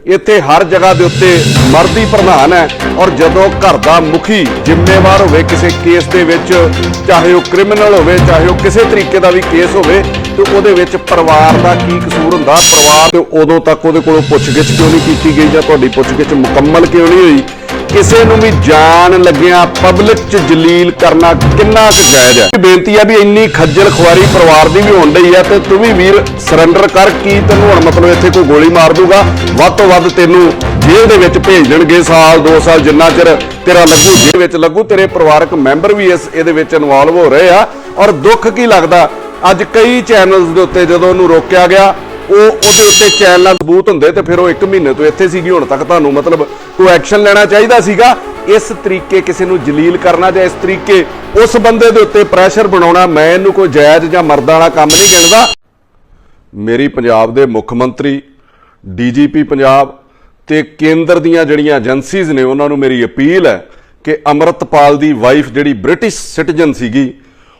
ਇੱਥੇ ਹਰ ਜਗ੍ਹਾ ਦੇ ਉੱਤੇ ਮਰਦ ਹੀ ਪ੍ਰਧਾਨ ਹੈ। ਔਰ ਜਦੋਂ ਘਰ ਦਾ ਮੁਖੀ ਜ਼ਿੰਮੇਵਾਰ ਹੋਵੇ ਕਿਸੇ ਕੇਸ ਦੇ ਵਿੱਚ, ਚਾਹੇ ਉਹ ਕ੍ਰਿਮੀਨਲ ਹੋਵੇ ਚਾਹੇ ਉਹ ਕਿਸੇ ਤਰੀਕੇ ਦਾ ਵੀ ਕੇਸ ਹੋਵੇ, ਤੇ ਉਹਦੇ ਵਿੱਚ ਪਰਿਵਾਰ ਦਾ ਕੀ ਕਸੂਰ ਹੁੰਦਾ? ਪਰਿਵਾਰ ਤੇ ਉਦੋਂ ਤੱਕ ਉਹਦੇ ਕੋਲੋਂ ਪੁੱਛਗਿੱਛ ਕਿਉਂ ਨਹੀਂ ਕੀਤੀ ਗਈ ਜਾਂ ਤੁਹਾਡੀ ਪੁੱਛਗਿੱਛ ਮੁਕੰਮਲ ਕਿਉਂ ਨਹੀਂ ਹੋਈ? ਕਿਸੇ ਨੂੰ ਵੀ ਜਾਣ ਲੱਗਿਆ ਪਬਲਿਕ 'ਚ ਜਲੀਲ ਕਰਨਾ ਕਿੰਨਾ ਕੁ ਜਾਇਜ਼ ਹੈ? ਬੇਨਤੀ ਹੈ ਵੀ ਇੰਨੀ ਖੱਜਲ ਖੁਆਰੀ ਪਰਿਵਾਰ ਦੀ ਵੀ ਹੋਣ ਡਈ ਹੈ ਤੇ ਤੂੰ ਵੀ ਵੀਰ ਸਰੈਂਡਰ ਕਰ। ਕੀ ਤੈਨੂੰ ਹੁਣ ਮਤਲਬ ਇੱਥੇ ਕੋਈ ਗੋਲੀ ਮਾਰ ਦੂਗਾ? ਵੱਧ ਤੋਂ ਵੱਧ ਤੈਨੂੰ ਜੇਲ੍ਹ ਦੇ ਵਿੱਚ ਭੇਜ ਦੇਣਗੇ, ਸਾਲ 2 ਸਾਲ ਜਿੰਨਾ ਚਿਰ ਤੇਰਾ ਲੱਗੂ ਜੇਲ੍ਹ ਵਿੱਚ ਲੱਗੂ। ਤੇਰੇ ਪਰਿਵਾਰਕ ਮੈਂਬਰ ਵੀ ਇਹਦੇ ਵਿੱਚ ਇਨਵੋਲਵ ਹੋ ਰਹੇ ਆ। ਔਰ ਦੁੱਖ ਕੀ ਲੱਗਦਾ, ਅੱਜ ਕਈ ਚੈਨਲਸ ਦੇ ਉੱਤੇ ਜਦੋਂ ਉਹਨੂੰ ਰੋਕਿਆ ਗਿਆ, ਉਹਦੇ ਉੱਤੇ ਚੈਨਲਾਂ ਸਬੂਤ ਹੁੰਦੇ ਤੇ ਫਿਰ ਉਹ 1 ਮਹੀਨੇ ਤੋਂ ਇੱਥੇ ਸੀਗੀ। ਹੁਣ ਤੱਕ ਤੁਹਾਨੂੰ ਮਤਲਬ ਕੋਈ ਐਕਸ਼ਨ ਲੈਣਾ ਚਾਹੀਦਾ ਸੀਗਾ। ਇਸ ਤਰੀਕੇ ਕਿਸੇ ਨੂੰ ਜਲੀਲ ਕਰਨਾ ਜਾਂ ਇਸ ਤਰੀਕੇ ਉਸ ਬੰਦੇ ਦੇ ਉੱਤੇ ਪ੍ਰੈਸ਼ਰ ਬਣਾਉਣਾ, ਮੈਂ ਇਹਨੂੰ ਕੋਈ ਜਾਇਜ਼ ਜਾਂ ਮਰਦਾਂ ਵਾਲਾ ਕੰਮ ਨਹੀਂ ਗਿਣਦਾ। ਮੇਰੀ ਪੰਜਾਬ ਦੇ ਮੁੱਖ ਮੰਤਰੀ, ਡੀਜੀਪੀ ਪੰਜਾਬ ਤੇ ਕੇਂਦਰ ਦੀਆਂ ਜਿਹੜੀਆਂ ਏਜੰਸੀਜ਼ ਨੇ ਉਹਨਾਂ ਨੂੰ ਮੇਰੀ ਅਪੀਲ ਹੈ ਕਿ ਅੰਮ੍ਰਿਤਪਾਲ ਦੀ ਵਾਈਫ ਜਿਹੜੀ ਬ੍ਰਿਟਿਸ਼ ਸਿਟੀਜ਼ਨ ਸੀਗੀ,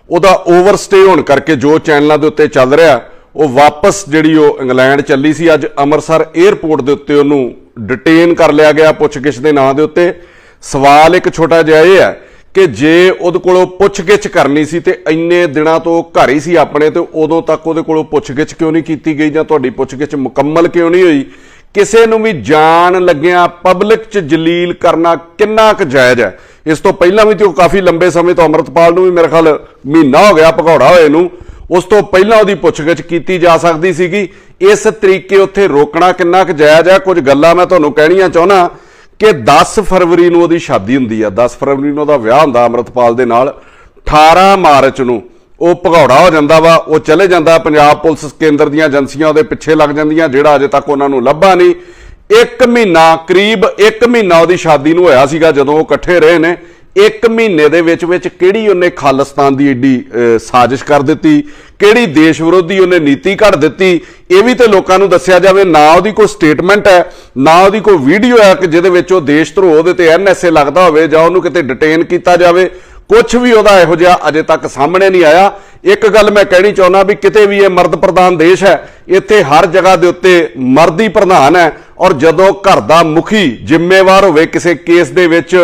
ਉਹਦਾ ਓਵਰਸਟੇ ਹੋਣ ਕਰਕੇ ਜੋ ਚੈਨਲਾਂ ਦੇ ਉੱਤੇ ਚੱਲ ਰਿਹਾ, ਉਹ ਵਾਪਸ ਜਿਹੜੀ ਉਹ ਇੰਗਲੈਂਡ ਚੱਲੀ ਸੀ। ਅੱਜ ਅੰਮ੍ਰਿਤਸਰ 에ਅਰਪੋਰਟ ਦੇ ਉੱਤੇ ਉਹਨੂੰ ਡਿਟੇਨ ਕਰ ਲਿਆ ਗਿਆ ਪੁੱਛਗਿੱਛ ਦੇ ਨਾਂ ਦੇ ਉੱਤੇ। ਸਵਾਲ ਇੱਕ ਛੋਟਾ ਜਿਹਾ ਇਹ ਹੈ ਕਿ ਜੇ ਉਹਦੇ ਕੋਲੋਂ ਪੁੱਛਗਿੱਛ ਕਰਨੀ ਸੀ ਤੇ ਇੰਨੇ ਦਿਨਾਂ ਤੋਂ ਘਰ ਹੀ ਸੀ ਆਪਣੇ, ਤੇ ਉਦੋਂ ਤੱਕ ਉਹਦੇ ਕੋਲੋਂ ਪੁੱਛਗਿੱਛ ਕਿਉਂ ਨਹੀਂ ਕੀਤੀ ਗਈ ਜਾਂ ਤੁਹਾਡੀ ਪੁੱਛਗਿੱਛ ਮੁਕੰਮਲ ਕਿਉਂ ਨਹੀਂ ਹੋਈ? ਕਿਸੇ ਨੂੰ ਵੀ ਜਾਣ ਲੱਗਿਆ ਪਬਲਿਕ 'ਚ ਜਲੀਲ ਕਰਨਾ ਕਿੰਨਾ ਕੁ ਜਾਇਜ਼ ਹੈ? ਇਸ ਤੋਂ ਪਹਿਲਾਂ ਵੀ ਤੇ ਉਹ ਕਾਫੀ ਲੰਬੇ ਸਮੇਂ ਤੋਂ ਅੰਮ੍ਰਿਤਪਾਲ ਨੂੰ ਵੀ ਮੇਰੇ ਖਿਆਲ ਮਹੀਨਾ ਹੋ ਗਿਆ ਭਗੌੜਾ ਹੋਏ ਨੂੰ, ਉਸ ਤੋਂ ਪਹਿਲਾਂ ਉਹਦੀ ਪੁੱਛਗਿੱਛ ਕੀਤੀ ਜਾ ਸਕਦੀ ਸੀਗੀ। ਇਸ ਤਰੀਕੇ ਉੱਥੇ ਰੋਕਣਾ ਕਿੰਨਾ ਕੁ ਜਾਇਜ਼ ਹੈ? ਕੁਝ ਗੱਲਾਂ ਮੈਂ ਤੁਹਾਨੂੰ ਕਹਿਣੀਆਂ ਚਾਹੁੰਦਾ ਕਿ 10 ਫਰਵਰੀ ਨੂੰ ਉਹਦੀ ਸ਼ਾਦੀ ਹੁੰਦੀ ਆ, 10 ਫਰਵਰੀ ਨੂੰ ਉਹਦਾ ਵਿਆਹ ਹੁੰਦਾ ਅੰਮ੍ਰਿਤਪਾਲ ਦੇ ਨਾਲ। 18 ਮਾਰਚ ਨੂੰ ਉਹ ਭਗੌੜਾ ਹੋ ਜਾਂਦਾ ਵਾ, ਉਹ ਚਲੇ ਜਾਂਦਾ। ਪੰਜਾਬ ਪੁਲਿਸ ਕੇਂਦਰ ਦੀਆਂ ਏਜੰਸੀਆਂ ਉਹਦੇ ਪਿੱਛੇ ਲੱਗ ਜਾਂਦੀਆਂ, ਜਿਹੜਾ ਅਜੇ ਤੱਕ ਉਹਨਾਂ ਨੂੰ ਲੱਭਾ ਨਹੀਂ। 1 ਮਹੀਨਾ, ਕਰੀਬ 1 ਮਹੀਨਾ ਉਹਦੀ ਸ਼ਾਦੀ ਨੂੰ ਹੋਇਆ ਸੀਗਾ ਜਦੋਂ ਉਹ ਇਕੱਠੇ ਰਹੇ ਨੇ। 1 ਮਹੀਨੇ ਦੇ ਵਿੱਚ ਕਿਹੜੀ ਉਹਨੇ ਖਾਲਿਸਤਾਨ ਦੀ ਏਡੀ ਸਾਜ਼ਿਸ਼ ਕਰ ਦਿੱਤੀ, ਕਿਹੜੀ ਦੇਸ਼ ਵਿਰੋਧੀ ਉਹਨੇ ਨੀਤੀ ਘੜ ਦਿੱਤੀ, ਇਹ ਵੀ ਤੇ ਲੋਕਾਂ ਨੂੰ ਦੱਸਿਆ ਜਾਵੇ। ਨਾ ਉਹਦੀ ਕੋਈ ਸਟੇਟਮੈਂਟ ਹੈ, ਨਾ ਉਹਦੀ ਕੋਈ ਵੀਡੀਓ ਹੈ ਕਿ ਜਿਹਦੇ ਵਿੱਚ ਉਹ ਦੇਸ਼ ਧਰੋਹ ਦੇ ਤੇ NSA ਲੱਗਦਾ ਹੋਵੇ ਜਾਂ ਉਹਨੂੰ ਕਿਤੇ ਡਿਟੇਨ ਕੀਤਾ ਜਾਵੇ। ਕੁਝ ਵੀ ਉਹਦਾ ਇਹੋ ਜਿਹਾ ਅਜੇ ਤੱਕ ਸਾਹਮਣੇ ਨਹੀਂ ਆਇਆ। ਇੱਕ ਗੱਲ ਮੈਂ ਕਹਿਣੀ ਚਾਹੁੰਦਾ ਵੀ ਕਿਤੇ ਵੀ ਇਹ ਮਰਦ ਪ੍ਰਧਾਨ ਦੇਸ਼ ਹੈ, ਇੱਥੇ ਹਰ ਜਗ੍ਹਾ ਦੇ ਉੱਤੇ ਮਰਦ ਹੀ ਪ੍ਰਧਾਨ ਹੈ। ਔਰ ਜਦੋਂ ਘਰ ਦਾ ਮੁਖੀ ਜ਼ਿੰਮੇਵਾਰ ਹੋਵੇ ਕਿਸੇ ਕੇਸ ਦੇ ਵਿੱਚ,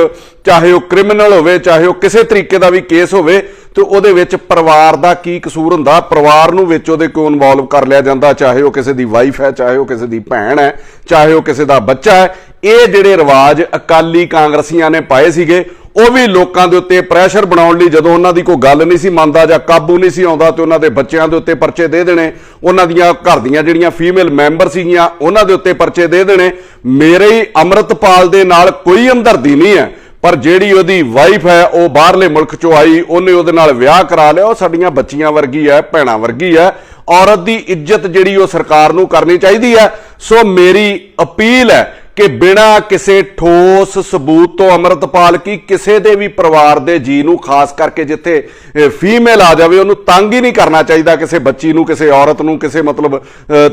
ਚਾਹੇ ਉਹ ਕ੍ਰਿਮੀਨਲ ਹੋਵੇ ਚਾਹੇ ਉਹ ਕਿਸੇ ਤਰੀਕੇ ਦਾ ਵੀ ਕੇਸ ਹੋਵੇ, ਤੇ ਉਹਦੇ ਵਿੱਚ ਪਰਿਵਾਰ ਦਾ ਕੀ ਕਸੂਰ ਹੁੰਦਾ? ਪਰਿਵਾਰ ਨੂੰ ਵਿੱਚ ਉਹਦੇ ਕਿਉਂ ਇਨਵੋਲਵ ਕਰ ਲਿਆ ਜਾਂਦਾ? ਚਾਹੇ ਉਹ ਕਿਸੇ ਦੀ ਵਾਈਫ ਹੈ, ਚਾਹੇ ਉਹ ਕਿਸੇ ਦੀ ਭੈਣ ਹੈ, ਚਾਹੇ ਉਹ ਕਿਸੇ ਦਾ ਬੱਚਾ ਹੈ। ਇਹ ਜਿਹੜੇ ਰਿਵਾਜ ਅਕਾਲੀ ਕਾਂਗਰਸੀਆਂ ਨੇ ਪਾਏ ਸੀਗੇ, ਉਹ ਵੀ ਲੋਕਾਂ ਦੇ ਉੱਤੇ ਪ੍ਰੈਸ਼ਰ ਬਣਾਉਣ ਲਈ, ਜਦੋਂ ਉਹਨਾਂ ਦੀ ਕੋਈ ਗੱਲ ਨਹੀਂ ਸੀ ਮੰਨਦਾ ਜਾਂ ਕਾਬੂ ਨਹੀਂ ਸੀ ਆਉਂਦਾ, ਤੇ ਉਹਨਾਂ ਦੇ ਬੱਚਿਆਂ ਦੇ ਉੱਤੇ ਪਰਚੇ ਦੇ ਦੇਣੇ, ਉਹਨਾਂ ਦੀਆਂ ਘਰ ਦੀਆਂ ਜਿਹੜੀਆਂ ਫੀਮੇਲ ਮੈਂਬਰ ਸੀਗੀਆਂ ਉਹਨਾਂ ਦੇ ਉੱਤੇ ਪਰਚੇ ਦੇ ਦੇਣੇ। ਮੇਰੇ ਹੀ ਅੰਮ੍ਰਿਤਪਾਲ ਦੇ ਨਾਲ ਕੋਈ ਹਮਦਰਦੀ ਨਹੀਂ ਹੈ, ਪਰ ਜਿਹੜੀ ਉਹਦੀ ਵਾਈਫ ਹੈ ਉਹ ਬਾਹਰਲੇ ਮੁਲਕ ਚੋਂ ਆਈ, ਉਹਨੇ ਉਹਦੇ ਨਾਲ ਵਿਆਹ ਕਰਾ ਲਿਆ। ਉਹ ਸਾਡੀਆਂ ਬੱਚੀਆਂ ਵਰਗੀ ਹੈ, ਭੈਣਾਂ ਵਰਗੀ ਹੈ। ਔਰਤ ਦੀ ਇੱਜ਼ਤ ਜਿਹੜੀ ਉਹ ਸਰਕਾਰ ਨੂੰ ਕਰਨੀ ਚਾਹੀਦੀ ਹੈ। ਸੋ ਮੇਰੀ ਅਪੀਲ ਹੈ ਕਿ ਬਿਨਾਂ ਕਿਸੇ ਠੋਸ ਸਬੂਤ ਤੋਂ ਅੰਮ੍ਰਿਤਪਾਲ ਕੀ ਕਿਸੇ ਦੇ ਵੀ ਪਰਿਵਾਰ ਦੇ ਜੀ ਨੂੰ, ਖਾਸ ਕਰਕੇ ਜਿੱਥੇ ਫੀਮੇਲ ਆ ਜਾਵੇ, ਉਹਨੂੰ ਤੰਗ ਹੀ ਨਹੀਂ ਕਰਨਾ ਚਾਹੀਦਾ, ਕਿਸੇ ਬੱਚੀ ਨੂੰ, ਕਿਸੇ ਔਰਤ ਨੂੰ, ਕਿਸੇ ਮਤਲਬ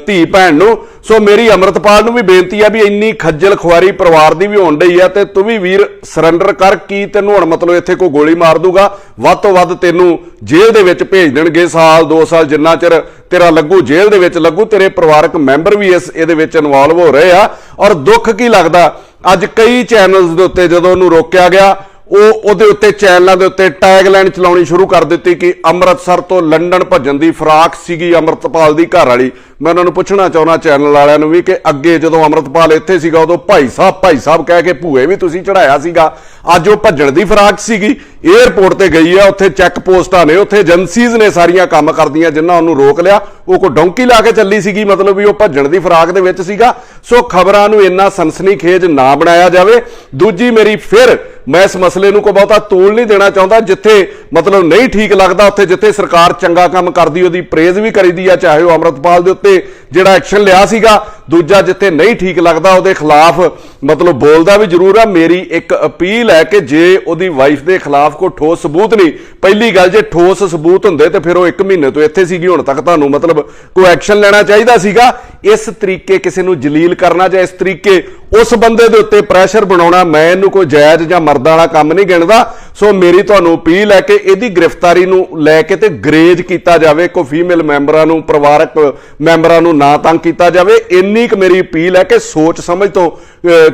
ਧੀ ਭੈਣ ਨੂੰ। ਸੋ ਮੇਰੀ ਅੰਮ੍ਰਿਤਪਾਲ ਨੂੰ ਵੀ ਬੇਨਤੀ ਹੈ ਵੀ ਇੰਨੀ ਖੱਜਲ ਖੁਆਰੀ ਪਰਿਵਾਰ ਦੀ ਵੀ ਹੋਣ ਡਈ ਹੈ ਤੇ ਤੂੰ ਵੀ ਵੀਰ ਸਰੈਂਡਰ ਕਰ। ਕੀ ਤੈਨੂੰ ਹੁਣ ਮਤਲਬ ਇੱਥੇ ਕੋਈ ਗੋਲੀ ਮਾਰ ਦੂਗਾ? ਵੱਧ ਤੋਂ ਵੱਧ ਤੈਨੂੰ ਜੇਲ੍ਹ ਦੇ ਵਿੱਚ ਭੇਜ ਦੇਣਗੇ, ਸਾਲ 2 ਸਾਲ ਜਿੰਨਾ ਚਿਰ ਤੇਰਾ ਲੱਗੂ ਜੇਲ੍ਹ ਦੇ ਵਿੱਚ ਲੱਗੂ। ਤੇਰੇ ਪਰਿਵਾਰਕ ਮੈਂਬਰ ਵੀ ਇਹਦੇ ਵਿੱਚ ਇਨਵੋਲਵ ਹੋ ਰਹੇ ਆ। ਔਰ ਦੁੱਖ ਕੀ ਲੱਗਦਾ, ਅੱਜ ਕਈ ਚੈਨਲਸ ਦੇ ਉੱਤੇ ਜਦੋਂ ਉਹਨੂੰ ਰੋਕਿਆ ਗਿਆ, ਉਹਦੇ ਉੱਤੇ ਚੈਨਲਾਂ ਦੇ ਉੱਤੇ ਟੈਗਲਾਈਨ ਚਲਾਉਣੀ ਸ਼ੁਰੂ ਕਰ ਦਿੱਤੀ ਕਿ ਅੰਮ੍ਰਿਤਸਰ ਤੋਂ ਲੰਡਨ ਭੱਜਣ ਦੀ ਫਰਾਕ ਸੀਗੀ ਅੰਮ੍ਰਿਤਪਾਲ ਦੀ ਘਰ ਵਾਲੀ। ਮੈਂ ਉਹਨਾਂ ਨੂੰ ਪੁੱਛਣਾ ਚਾਹੁੰਦਾ ਚੈਨਲ ਵਾਲਿਆਂ ਨੂੰ ਵੀ ਕਿ ਅੱਗੇ ਜਦੋਂ ਅੰਮ੍ਰਿਤਪਾਲ ਇੱਥੇ ਸੀਗਾ ਉਦੋਂ ਭਾਈ ਸਾਹਿਬ ਕਹਿ ਕੇ ਭੂਏ ਵੀ ਤੁਸੀਂ ਚੜਾਇਆ ਸੀਗਾ, ਅੱਜ ਉਹ ਭੱਜਣ ਦੀ ਫਰਾਕ ਸੀਗੀ। 에ਅਰਪੋਰਟ ਤੇ ਗਈ ਆ, ਉੱਥੇ ਚੈੱਕ ਪੋਸਟਾਂ ਨੇ, ਉੱਥੇ ਏਜੰਸੀਜ਼ ਨੇ ਸਾਰੀਆਂ ਕੰਮ ਕਰਦੀਆਂ, ਜਿਨ੍ਹਾਂ ਉਹਨੂੰ ਰੋਕ ਲਿਆ। ਉਹ ਕੋਈ ਡੌਂਕੀ ਲਾ ਕੇ ਚੱਲੀ ਸੀਗੀ, ਮਤਲਬ ਵੀ ਉਹ ਭੱਜਣ ਦੀ ਫਰਾਕ ਦੇ ਵਿੱਚ ਸੀਗਾ। ਸੋ ਖਬਰਾਂ ਨੂੰ ਇੰਨਾ ਸਨਸਨੀਖੇਜ ਨਾ ਬਣਾਇਆ ਜਾਵੇ। ਦੂਜੀ ਮੇਰੀ ਫਿਰ ਮੈਂ ਇਸ ਮਸਲੇ ਨੂੰ ਕੋਈ ਬਹੁਤਾ ਤੋਲ ਨਹੀਂ ਦੇਣਾ ਚਾਹੁੰਦਾ। ਜਿੱਥੇ ਮਤਲਬ ਨਹੀਂ ਠੀਕ ਲੱਗਦਾ, ਉੱਥੇ ਜਿੱਥੇ ਸਰਕਾਰ ਚੰਗਾ ਕੰਮ ਕਰਦੀ ਉਹਦੀ ਪ੍ਰੇਜ਼ ਵੀ ਕਰੀਦੀ ਆ, ਚਾਹੇ ਉਹ ਅੰਮ੍ਰਿਤਪਾਲ ਦੇ ਉੱਤੇ ਜਿਹੜਾ ਐਕਸ਼ਨ ਲਿਆ ਸੀਗਾ। ਦੂਜਾ ਜਿੱਥੇ ਨਹੀਂ ਠੀਕ ਲੱਗਦਾ ਉਹਦੇ ਖਿਲਾਫ ਮਤਲਬ ਬੋਲਦਾ ਵੀ ਜ਼ਰੂਰ ਆ। ਮੇਰੀ ਇੱਕ ਅਪੀਲ ਹੈ ਕਿ ਜੇ ਉਹਦੀ ਵਾਈਫ ਦੇ ਖਿਲਾਫ ਕੋਈ ਠੋਸ ਸਬੂਤ ਨਹੀਂ, ਪਹਿਲੀ ਗੱਲ ਜੇ ਠੋਸ ਸਬੂਤ ਹੁੰਦੇ ਤੇ ਫਿਰ ਉਹ 1 ਮਹੀਨੇ ਤੋਂ ਇੱਥੇ ਸੀਗੀ, ਹੁਣ ਤੱਕ ਤੁਹਾਨੂੰ ਮਤਲਬ ਕੋਈ ਐਕਸ਼ਨ ਲੈਣਾ ਚਾਹੀਦਾ ਸੀਗਾ। ਇਸ ਤਰੀਕੇ ਕਿਸੇ ਨੂੰ ਜਲੀਲ ਕਰਨਾ ਜਾਂ ਇਸ ਤਰੀਕੇ ਉਸ ਬੰਦੇ ਦੇ ਉੱਤੇ ਪ੍ਰੈਸ਼ਰ ਬਣਾਉਣਾ, ਮੈਂ ਇਹਨੂੰ ਕੋਈ ਜਾਇਜ਼ ਜਾਂ ਮਰਦਾਂ ਵਾਲਾ ਕੰਮ ਨਹੀਂ ਗਿਣਦਾ। ਸੋ ਮੇਰੀ ਤੁਹਾਨੂੰ ਅਪੀਲ ਹੈ ਕਿ ਇਹਦੀ ਗ੍ਰਿਫਤਾਰੀ ਨੂੰ ਲੈ ਕੇ ਤੇ ਗਰੇਜ ਕੀਤਾ ਜਾਵੇ, ਕੋਈ ਫੀਮੇਲ ਮੈਂਬਰਾਂ ਨੂੰ, ਪਰਿਵਾਰਕ ਮੈਂਬਰਾਂ ਨੂੰ ਨਾ ਤੰਗ ਕੀਤਾ ਜਾਵੇ। ਇੰਨੀ ਕੁ ਮੇਰੀ ਅਪੀਲ ਹੈ ਕਿ ਸੋਚ ਸਮਝ ਤੋਂ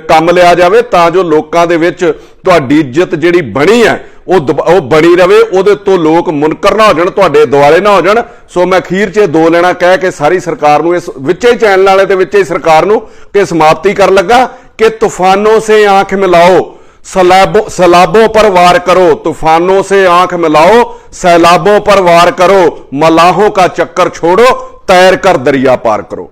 ਕੰਮ ਲਿਆ ਜਾਵੇ, ਤਾਂ ਜੋ ਲੋਕਾਂ ਦੇ ਵਿੱਚ ਤੁਹਾਡੀ ਇੱਜ਼ਤ ਜਿਹੜੀ ਬਣੀ ਹੈ ਉਹ ਬਣੀ ਰਵੇ, ਉਹਦੇ ਤੋਂ ਲੋਕ ਮੁਨਕਰ ਨਾ ਹੋ ਜਾਣ, ਤੁਹਾਡੇ ਦੁਆਲੇ ਨਾ ਹੋ ਜਾਣ। ਸੋ ਮੈਂ ਅਖੀਰ 'ਚ ਦੋ ਲੈਣਾ ਕਹਿ ਕੇ ਸਾਰੀ ਸਰਕਾਰ ਨੂੰ, ਇਸ ਵਿੱਚੇ ਹੀ ਚੈਨਲ ਵਾਲੇ ਦੇ ਵਿੱਚੇ ਹੀ ਸਰਕਾਰ ਨੂੰ ਕਿ ਸਮਾਪਤੀ ਕਰਨ ਲੱਗਾ कि तूफानों से आंख मिलाओ, सैलाबों पर वार करो। तूफानों से आंख मिलाओ, सैलाबों पर वार करो, मलाहों का चक्कर छोड़ो, तैर कर दरिया पार करो।